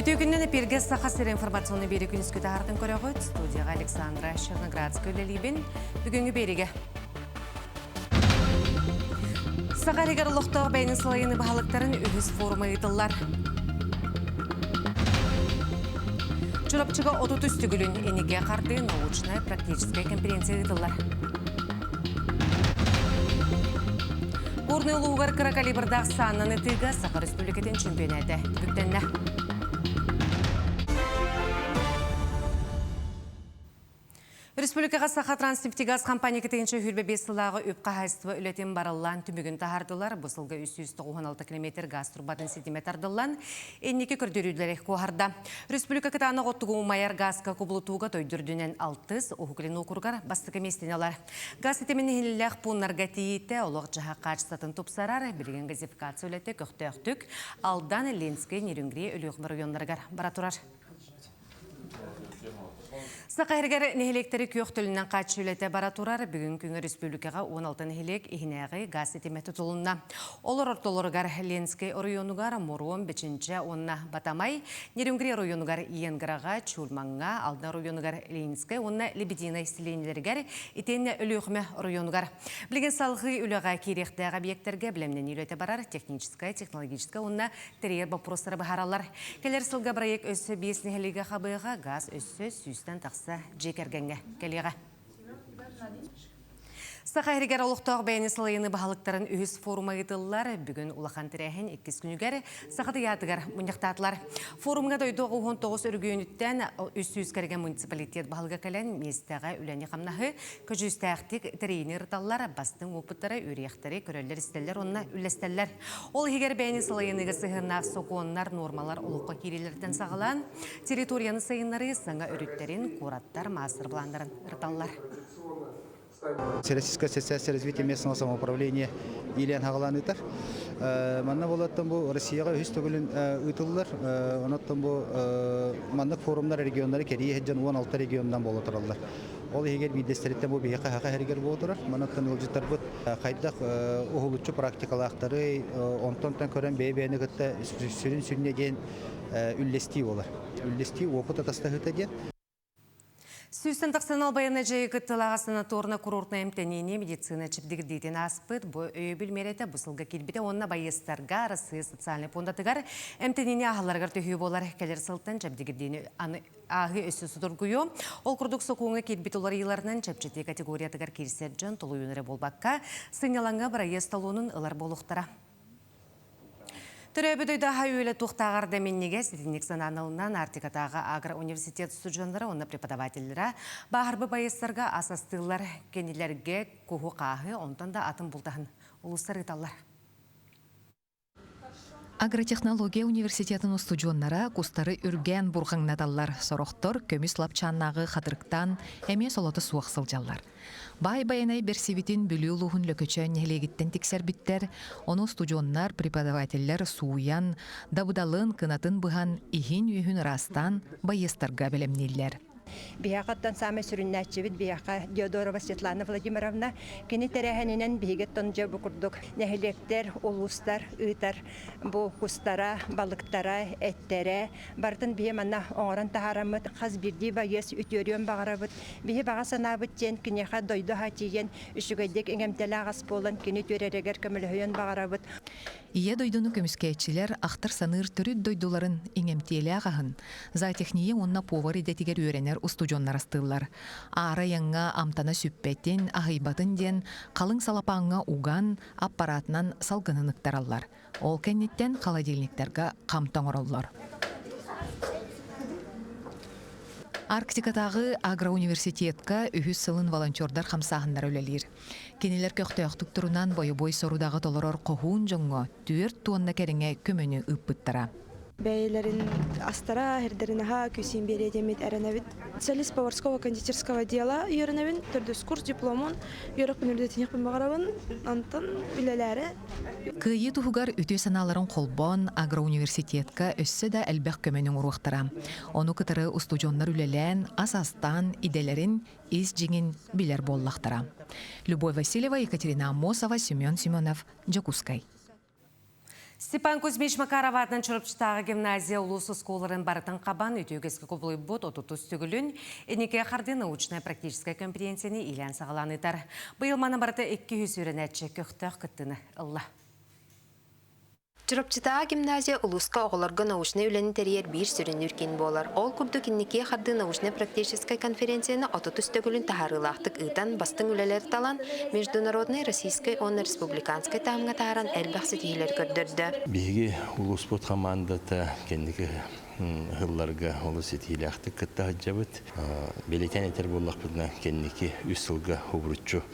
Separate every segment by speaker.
Speaker 1: Бүтігінен эпирге сақасыр информационный бері күніскі тағардың көріғыт. Студияға Александра Шерноградск өлелейбін. Бүгінгі береге. Сақарегер ұлықтағы бәйінің сылайыны бағалықтарын үгіз форумы етілар. Чурапчыға 30 түгілін енеге қарды научная практическая конференция етілар. Горный ұлығар кыракалибырдақ санын етігі Сақар Республикатын чемпионаты бүктенне. Республикаға Саха Транснефтегаз компания кетегенше хүрбе 5 сылағы өпқа хайстығы үлетен барылан түмігін тахардылар. Бұсылғы 396 км газ турбатын сантиметрдылан еннеке көрдерюдері қоғарда. Республика кітаны ғоттығы ұмайар газға құбылытуға тойдүрдінен 6 оғықлен оқырғар бастықы местенелар. Газ етемені хелілләқ бұнларға тейеті олық жаға қачсатын тұпсарар білген газификация үлеті көқтіқтік алдан Ленскай Нерюнгрия өліғмір районларғар баратурар. Сақайыргар нехелектері көк түлінен қачы үлеті баратурар бүгін күңі республикаға 16 нехелек ихінәғі газ етеметі тұлынна. Олар ортолырғар Ленскай районугар Мурон, Бечінчі, онна Батамай, Нерюнгрия районугар Иенгіраға, Чулманға, Алдна районугар Ленскай, онна Лебедина истеленілергер, итенне өліғме районугар. Білген салғы үліға керекті объекттерге білімнен үлеті барар, техническая, технологическая, онна терьер бапростары бағаралар. Келер сылға проект өсі 5 нехелеге қабыға газ өсі сүйістен тақсы жекергенге келеға. Сақайригер олықтағы бәйіні салайыны бағалықтарын үйіз форумы етілілер. Бүгін ұлақан тірәхін 2 күнігер сақыды ятығар мұндақтатылар. Форумға дойдығы 19 үргүйініттен үсіз кәрген муниципалитет бағалға кәлін местіға үләне қамнағы көжістәқтік тірейіні рыталылар, бастың опыттары, өрияқтары, көрелер істелер, онына үлестелер. Ол егер бәйіні салайыныға сығынақ соқуынлар, нормалар олыққа керелерден сағылан, территорияны сайынлары саңа өріттерін, қораттар, мастер бландарын рыталылар.
Speaker 2: Всероссийская ассоциация развития местного самоуправления Ильян Хагаланытар. Манна болаттан бу Россияга үз төгүлүн ыйтылдылар. Онаттан бу маннык форумдар региондары Керия хеджан 16 региондан боло туралар. Ол егер бидестериттен бу бияка хака хергер боло турар. Манаттан ылжыттар бут кайдак ухулучу практикалактары онтонтан көрөн бейбени кытта сүрүн сүрүнеген үллести болар. Үллести опыт атастахыта ден.
Speaker 1: Сүйістен тақсан албайына жайы күттілаға санаторна курортна әмтеніне медицина чіпдігір дейтен аспыт, бұ өй білмереті бұсылға келбеті онына байыстарға арасы социальный пондатығар әмтеніне ағаларғар төхі болар кәлер сылттан чіпдігір дейіні ағы өсі сұдыргүйі. Ол күрдік соқуыңа келбет олар еларынан чәпчеті категориятығар керсет жан тұлы өнірі болбаққа сыңалаңға бірайыз талуының ылар болуқтара. Түрәбідойда хайуелі тұқтағар дәменнеге сетінек сананылынан Артикатағы Агро университет студенттары, оны преподавателері бағарбы байыстарға асастылар кенелерге көғі қағы, онтан да атын бұлдағын ұлыстар ұталар.
Speaker 3: Агротехнология университетінің студионнара кустары үрген бұрғаңнадалар, сорохтор көміс лапчаннағы қадырықтан әме солаты суақ сылжалар. Бай-байынай берсевитин бүлі ұлығын лөкөчөн нелегіттен тексер біттер, оны студионнар, преподавателлер суян, дабудалын кынатын бұған ихин үйін растан байыстарға білемнелер.
Speaker 4: Бияқаттан саме сүріннәтчебіт бияқа Диодорова Светлана Владимировна кені тәрәхәнінен бейгет тонжа бұқырдық. Нәхілектер, олустар, ұйтар, бұл құстара, балықтара, әттері. Бартын бие манна оңыран тағарамыд, қаз бірдей байыз үтөріен бағарабыд. Бие баға санабыд тен кенеға дойды хатиен, үшігайдек әңемтелі ағас болан кені төререгер көміліхүйен бағарабыд.
Speaker 3: Ие дойдуны көміскәйтшілер ақтыр саныр түріт дойдуларын еңемтелі ағағын. Зайтехния онна повар едетігер өренер устудионнар астылар. Ара яңға амтана сүппеттен, ағайбатын ден, қалың салапаңға уған аппаратынан салғынынықтаралар. Ол кәнеттен холодильниктерға қамтаңыралар. Арктикатағы агроуниверситетка үхіз сылын волонтердар қамсағындар өлелер. Кенелер көқтіяқтық тұрынан бойы-бой сорудағы толырор қоғуын жоңға түйер туанна кәріңе көмені үппіттара.
Speaker 5: Бәйлерин астара, хердерinaha küsün бередемет әрәнәвит. Специалист поварского кондитерского дела йөрәнәвин, төрдүс курс дипломын, йөрәк университетіне қымбағарабын, антын биләләре.
Speaker 3: Кыйы туһугар үтө саналарын қолбон агроуниверситетка өссө да әлбәқ көмөнүң уруқтара. Оны кытары устудионнар үлелән, асастан, иделерин, из жеңін билер боллақтара. Любовь Васильева, Екатерина Амосова, Семен Семенов, Джакускай.
Speaker 1: Степан Кузьмич Макароватның Чұрыпчытағы гимназия улус сколарын барытын қабан өтеугескі көбілі бұд отутус түгілін әнеке қарды научная практическая конференцияны илән сағаланытар. Бұйыл маны барыты 200 үрінәтші көқтіқ күттіні ұлла.
Speaker 3: Чұрыпчытағы гимназия улуска оғыларға научный үләні тәрiyер бір сүрін үркен болар. Ол күрді кеннеке қарды научная практическая конференцияны отутус түгілін тахарылақтық ұйтан бастың үләлер талан Международный Российской он республиканской тағымға тағаран әлбәқсі тегілер көрдірді.
Speaker 6: Беге улуспот командата кеннеке хылларга олус етиляқтық кітті хаджабыт. Белетен етер боллақ бұдна кеннеке үсілгі хубручу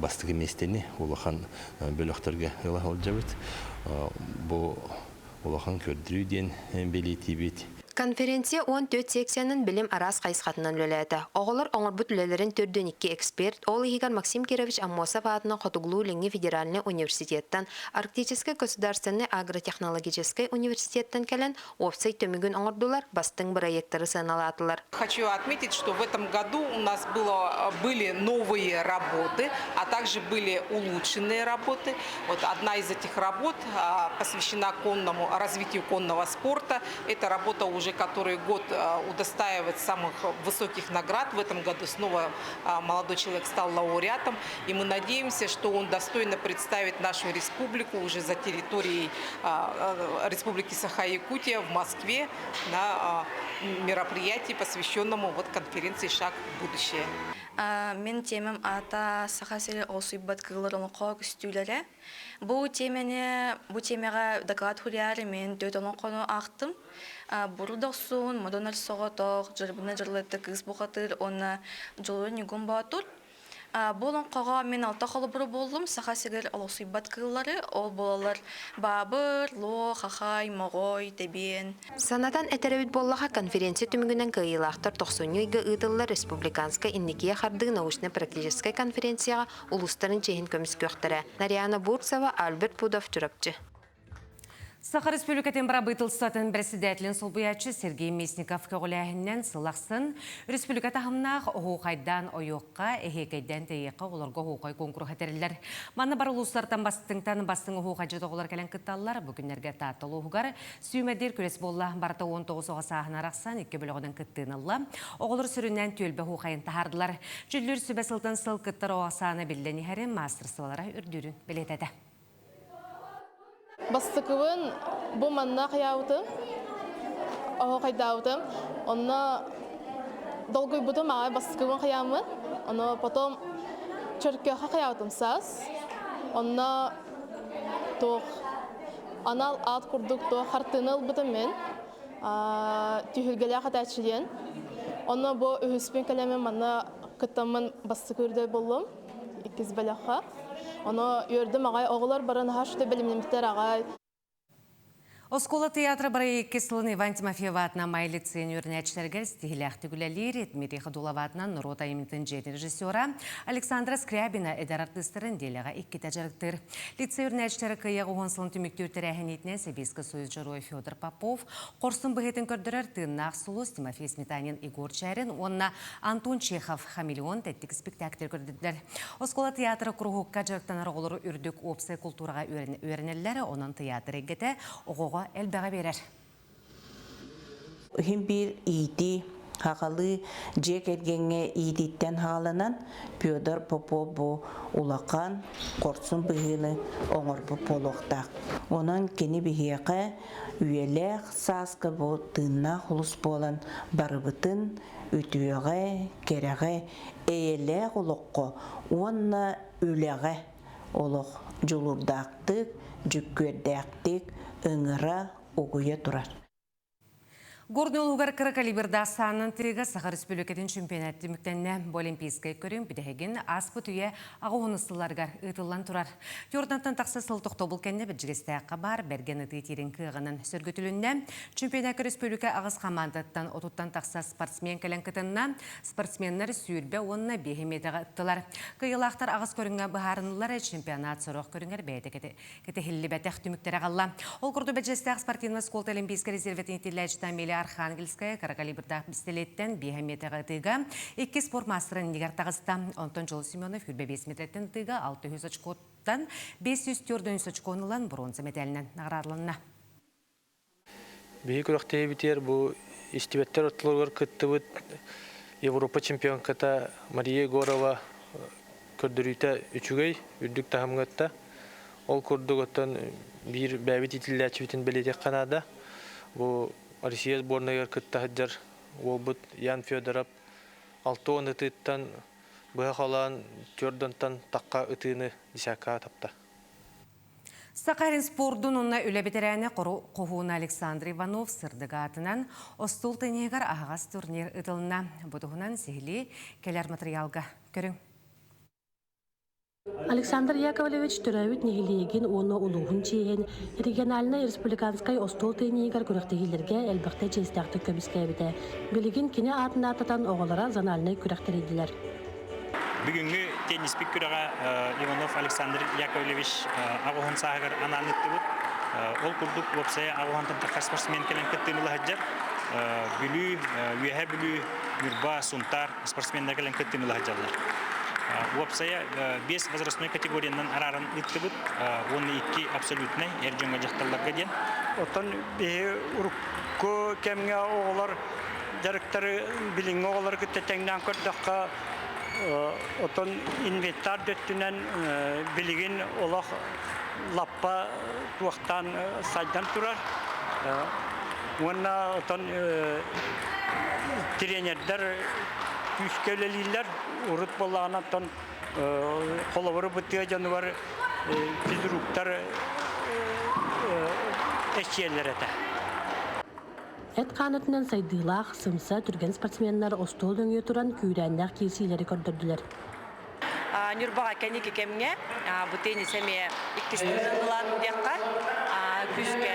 Speaker 6: бастығы местені олахан бөліқтірге хыла хаджабыт. Бұл олахан көрдіруден белеті бет.
Speaker 3: Конференция 14 секцияның білім арас қайсқатынан өлеләді. Оғылар оңырбұт үлелерін түрден 2 эксперт, ол егер Максим Кирович Аммосов атынан Хотуглу Ленге Федеральный университеттен, Арктический государственный агротехнологический университеттен кәлін опсай төмігін оңырдылар, бастың проекттары сыналатылар.
Speaker 7: Хочу отметить, что в этом году у нас были новые работы, а также были улучшенные работы. Вот одна из этих работ посвящена развитию конного спорта. Это работа уже который год удостаивает самых высоких наград. В этом году снова молодой человек стал лауреатом. И мы надеемся, что он достойно представит нашу республику уже за территорией Республики Саха-Якутия в Москве на мероприятии, посвященному конференции «Шаг в будущее».
Speaker 5: Мен темем ата сахасели осуйбат кылырын қоқ үстүлері. Бұл темеға доклад хуряры мен дөтінің қону ақтым. Бұрудақсуын, мадонар соғатақ, жарбына жырлайды кыз бұқатыр, оны жолы негін батыр. Болын қоға мен алта қалы бұры болдым, сахасегер олысуйбат кыллары, ол болалар бабыр, ло, хахай, моғой, тебен.
Speaker 3: Санатан әтәрәбіт боллаға конференция түмігінен кайылақтар 90-га ұйтылылар республиканская иннекия қарды научная практическая конференцияға улустарын чейін көміс көқтірі. Нарияна Бурцева, Альберт Пудов, Чурапчы.
Speaker 1: Саха Республикатын барабытыл статын председателін солбуячы Сергей Месников көғіләхіннен сылақсын Республиката хамнақ оғуқайдан ойоққа, әхекайдан тәйеққа оларға оғуқай конкуру әтерілер. Маны бар ұлыстартан бастыңтан бастың оғуқайжы тоғылар кәлін күтталылар. Бүгінлерге таттыл оғығар сүймәдер көрес болла барта 19 оға сағын арақсан 2 бөліғыдан күттіңілі. Оғылыр сүрінен төлбі оғуқайын тахардылар. Жүллер сүбә сылтын сыл күттір оғасаны білден әрі мастер сылалара үрдерін білетеді.
Speaker 8: Бастықывын бұл манна қияутым, оғы қайдаутым. Оны долгой бұдым ағай бастықывын қиямын. Оны потом чөркеға қияутым саз. Оны тоқ анал ат құрдық тоқ қартыныл бұдым мен. Түйілгелі қатайчыден. Оны бұл үхіспен кәлемен манна күттамын бастықырды болым. 2 бәліққа. Оны өрдім ағай, оғылар баран хашты білімнеміктер ағай.
Speaker 1: Оскола театры бары кесілін Иван Тимофеева атына майлы цен өрнәчтергер стихиляқты гүләлері Дмитрий Ходулова атынан Нұрота емінтін жеті режиссера Александра Скрябина әдер артыстырын делеға 2 тәжіріктір. Лицей өрнәчтері күйеғі оғынсылын түміктер тәрәхін етінен Себескі Союз Жырой Федор Попов, Қорсын бұғетін көрдірер тыңнақ сұлыс Тимофей Сметанин Игорь Чарин, онына Антон Чехов хамелеон тәттік спектакль көрділдер. Оскола театры құрғыққа жырықтанар олары үрдік опсай культураға өрінелері, оның театр егеті оғыға әлбәға берер.
Speaker 9: Хим bir ити хақалы жек ергенге идиттен хағалынан Пёдор Попов бұ улақан қорсын бұғыны оңырбы полуқтақ. Онан кені бігеқі үйелек сасқы бұ тынна құлыс болан барыбытын үтіуеғі, кереғі, әйелек ұлыққы, онна үлеғі ұлық жұлырдақтық, жүккердақтық, ыңыра оғуя тұрар.
Speaker 1: Горный улугар калибрда санын тірегі Саха Республикатын чемпионатты мүктенне Олимпийскай көрін бідігін аспыт үйе ағуыныстыларғар ұтылан тұрар. Йордантан тақсы сылтық тобыл кәнне біджігістіққа бар бәрген ұты терін күйғанын сөргітілінне Чемпионат Республика ағыз командаттан отуттан тақса спортсмен кәлін кітінна спортсменлер сүйірбе онына бейхеметіға ұттылар. Күйылақтар ағыз көрінге бұхарынылар чемпионат сұрық көрінгер бәйті кетехілі бәтәқ түміктер ағалла. Ол күрді бәджістіқ спортивный сколт Олимпийскай резерветін етелі Архангельская Каракалибрдақ бістелеттен бейхеметіға тыға 2 спорт мастырын негар тағызда. Антон Жол Семенов үрбе 5 метреттен тыға 600 очкот Туттан 504 очконылан бронза медалінен наградаланна.
Speaker 10: Бейік үрақтайы бітер бұл истебеттер отылығыр күтті Европа чемпионката Мария Горова көрдірүйті үчігей үрдік тағымғатта. Ол көрдік оттан бір бәбет етілі әчібетін білетек қанада. Бұл Россия сборныйыр күтті хаджар. Ол бұд Ян Федоров 6-10 ұтыттан бұға қалан түрдінтан таққа ұтыны десяқа тапта.
Speaker 1: Сақарин спордун онна үләбетерәне қоғуын Александр Иванов сырдыға атынан остул тенегар ағас турнир ұтылына. Бұдығынан сехілі келер материалға көрің.
Speaker 11: Александр Яковлевич түрәуіт нехилиегін оны улуғын чейін региональный республиканскай остол тенегар күрәқтегілерге әлбіқті жестақты көміске әбіді. Білігін кене атын ататан оғылара занальный күрәқтереділер.
Speaker 12: Бүгінгі тенниспик күрәға Иванов Александр Яковлевич ағуғын сағығыр ананытты бұд. Ол күрдік өпсәе ағуғын тантаққа спортсмен кәлін күттіңілі ғаджар. Бүлі, үйәе бүлі, үрба, сунтар спортсменді кәлін күттіңілі ғаджарлар. Өпсәе 5 возрастной категорияның арарын үтті бұд. 12 абсолютный әржіңі жақталарға ден.
Speaker 13: Отын ұрыққы кәмге оғылар, жарықтары біліңі оғылар күттетеңден көрдіққа отон инвентар дөттінен білігін олақ лаппа туақтан сайдан тұрар. Онна отон тренердер күшкелелілер ұрыт болағына отон қолавыры бұттыға жаны бар физруктар әшкелер әті.
Speaker 11: Эт қанытынан сайдылақ, сымса түрген спортсменнар остол дөңе тұран күйрәннәқ кейсейлері көрдірділер.
Speaker 14: Нүрбаға кәнеке кәмге, бұтейні сәме иккістің ғылан деққа, күшке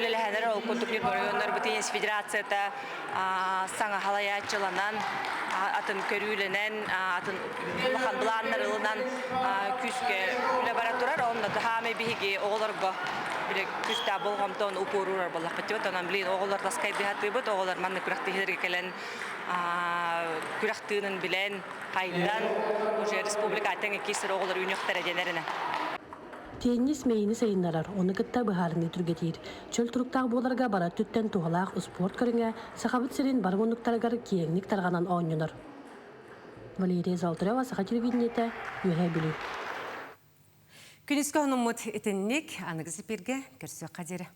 Speaker 14: өлеләхәнері ол контурнир көргенлер бұтейнес федерацияда саңа халая атчыланан, атын көрүленен, атын лахан бұланнар ылынан күшке өле бара тұрар, онда дұхаме бейге оғыларға күшті болғамтон ұпырурар болақ бітті. Онан білейін оғылар таскай бейхатты бұд, оғылар манны күрәқтігілерге кәлін күрәқтігінің білен қайдан республика әтіңі кейсір оғылар үйнеқтар әденеріне.
Speaker 11: Теннис мейіні сайындарар, оны күтті бұхарыны түргетейір. Чөл тұрықтағы боларға бара түттен туғалақ спорт көріңе, сақабыт сірен бар мұндықтарғар кейіңнік тарғанан оңыныр. Валерия Залтырева, Сақа телевидениеті, үйе білу.
Speaker 1: Күніскі ұнымыт етіннік, анығы зіперге көрсі қадері.